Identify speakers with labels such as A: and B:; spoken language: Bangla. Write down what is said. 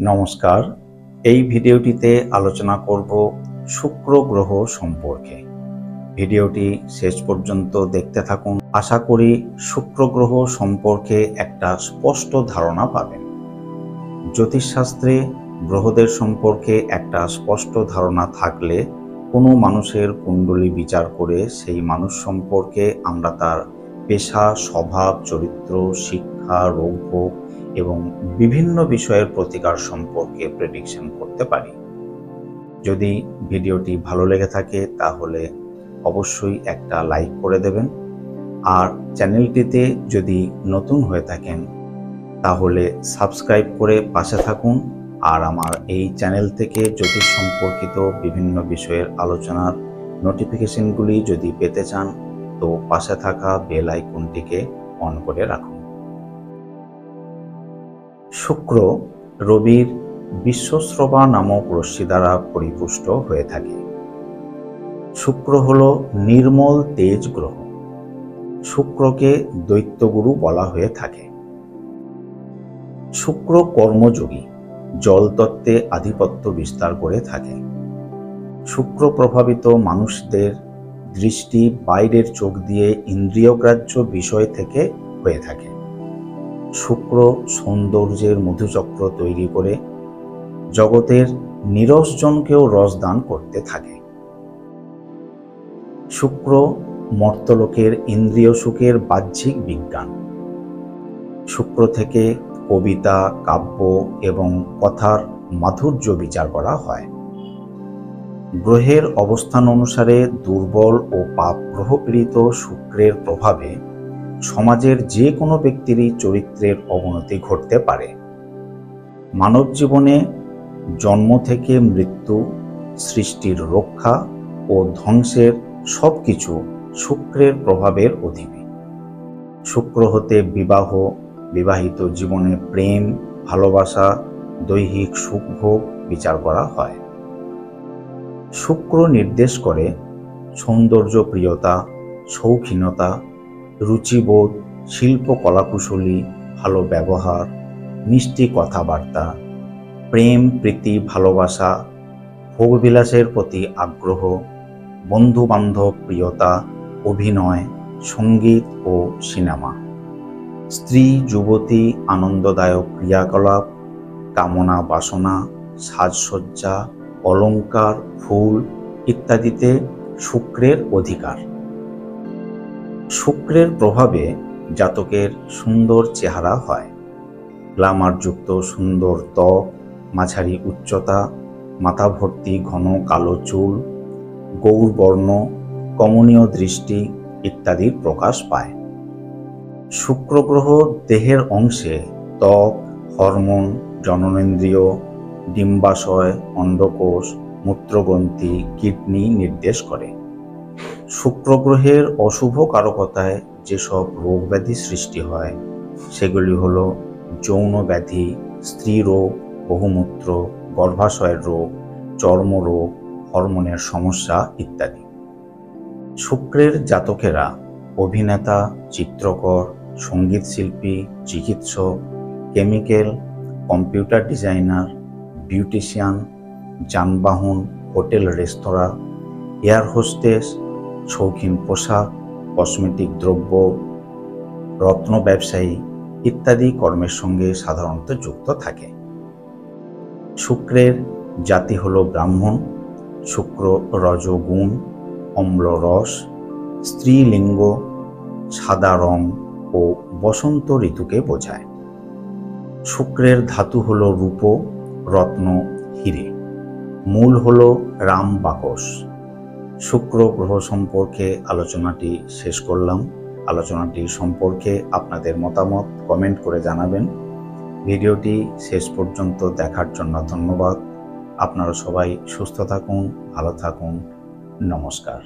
A: নমস্কার। এই ভিডিওটিতে আলোচনা করব শুক্র গ্রহ সম্পর্কে। ভিডিওটি শেষ পর্যন্ত দেখতে থাকুন। আশা করি শুক্র গ্রহ সম্পর্কে একটা স্পষ্ট ধারণা পাবেন। জ্যোতিষশাস্ত্রে গ্রহদের সম্পর্কে একটা স্পষ্ট ধারণা থাকলে কোনো মানুষের কুণ্ডলী বিচার করে সেই মানুষ সম্পর্কে আমরা তার পেশা, স্বভাব, চরিত্র, শিক্ষা, রোগভোগ এবং বিভিন্ন বিষয়ের প্রতিকার সম্পর্কে প্রেডিকশন করতে পারি। যদি ভিডিওটি ভালো লেগে থাকে তাহলে অবশ্যই একটা লাইক করে দেবেন, আর চ্যানেলটিতে যদি নতুন হয়ে থাকেন তাহলে সাবস্ক্রাইব করে পাশে থাকুন। আর আমার এই চ্যানেল থেকে জ্যোতিষ সম্পর্কিত বিভিন্ন বিষয়ের আলোচনার নোটিফিকেশনগুলি যদি পেতে চান তো পাশে থাকা বেল আইকনটিকে অন করে রাখুন। শুক্র রবির বিশ্বশ্রবা নামক রশ্মি দ্বারা পরিপুষ্ট হয়ে থাকে। শুক্র হল নির্মল তেজ গ্রহ। শুক্রকে দৈত্যগুরু বলা হয়ে থাকে। শুক্র কর্মযোগী, জলতত্ত্বে আধিপত্য বিস্তার করে থাকে। শুক্র প্রভাবিত মানুষদের দৃষ্টি বাইরের চোখ দিয়ে ইন্দ্রিয়গ্রাহ্য বিষয় থেকে হয়ে থাকে। শুক্র সৌন্দর্যের মধুচক্র তৈরি করে জগতের নিরসজনকেও রসদান করতে থাকে। শুক্র মর্তলোকের ইন্দ্রিয় সুখের বাহ্যিক বিজ্ঞান। শুক্র থেকে কবিতা, কাব্য এবং কথার মাধুর্য বিচার করা হয়। গ্রহের অবস্থান অনুসারে দুর্বল ও পাপ গ্রহপীড়িত শুক্রের প্রভাবে সমাজের যে কোনো ব্যক্তিরই চরিত্রের অবনতি ঘটতে পারে। মানব জীবনে জন্ম থেকে মৃত্যু, সৃষ্টির রক্ষা ও ধ্বংসের সবকিছু শুক্রের প্রভাবের অধীনে। শুক্র হতে বিবাহ, বিবাহিত জীবনে প্রেম, ভালোবাসা, দৈহিক সুখভোগ বিচার করা হয়। শুক্র নির্দেশ করে সৌন্দর্য প্রিয়তা, শৌখিনতা, রুচিবোধ, শিল্প কলাকুশলী, ভালো ব্যবহার, মিষ্টি কথাবার্তা, প্রেম, প্রীতি, ভালোবাসা, ভোগবিলাসের প্রতি আগ্রহ, বন্ধু বান্ধব প্রিয়তা, অভিনয়, সঙ্গীত ও সিনেমা, স্ত্রী যুবতী আনন্দদায়ক ক্রিয়াকলাপ, কামনা বাসনা, সাজসজ্জা, অলংকার, ফুল ইত্যাদিতে শুক্রের অধিকার। শুক্রের প্রভাবে জাতকের সুন্দর চেহারা হয়। গ্ল্যামারযুক্ত সুন্দর ত্বক, মাঝারি উচ্চতা, মাথা ভর্তি ঘন কালো চুল, গৌরবর্ণ, কমনীয় দৃষ্টি ইত্যাদির প্রকাশ পায়। শুক্র গ্রহ দেহের অংশে ত্বক, হরমোন, জননেন্দ্রিয়, ডিম্বাশয়, অন্ডকোষ, মূত্রগ্রন্থি, কিডনি নির্দেশ করে। শুক্র গ্রহের অশুভ কারকতায় যেসব রোগ ব্যাধি সৃষ্টি হয় সেগুলি হল যৌন ব্যাধি, স্ত্রী রোগ, বহুমূত্র, গর্ভাশয়ের রোগ, চর্মরোগ, হরমোনের সমস্যা ইত্যাদি। শুক্রের জাতকেরা অভিনেতা, চিত্রকর, সঙ্গীতশিল্পী, চিকিৎসক, কেমিক্যাল, কম্পিউটার ডিজাইনার, বিউটিশিয়ান, যানবাহন, হোটেল রেস্তোরাঁ, এয়ার হোস্টেস, শৌখিন পোশাক, কসমেটিক দ্রব্য, রত্ন ব্যবসায়ী ইত্যাদি কর্মের সঙ্গে সাধারণত যুক্ত থাকে। শুক্রের জাতি হল ব্রাহ্মণ। শুক্র রজগুণ, অম্ল রস, স্ত্রীলিঙ্গ, সাদা রং ও বসন্ত ঋতুকে বোঝায়। শুক্রের ধাতু হল রূপ, রত্ন, হিরে। মূল হল রাম বাকস। শুক্র গ্রহ সম্পর্কে আলোচনাটি শেষ করলাম। আলোচনাটি সম্পর্কে আপনাদের মতামত কমেন্ট করে জানাবেন। ভিডিওটি শেষ পর্যন্ত দেখার জন্য ধন্যবাদ। আপনারা সবাই সুস্থ থাকুন, ভালো থাকুন। নমস্কার।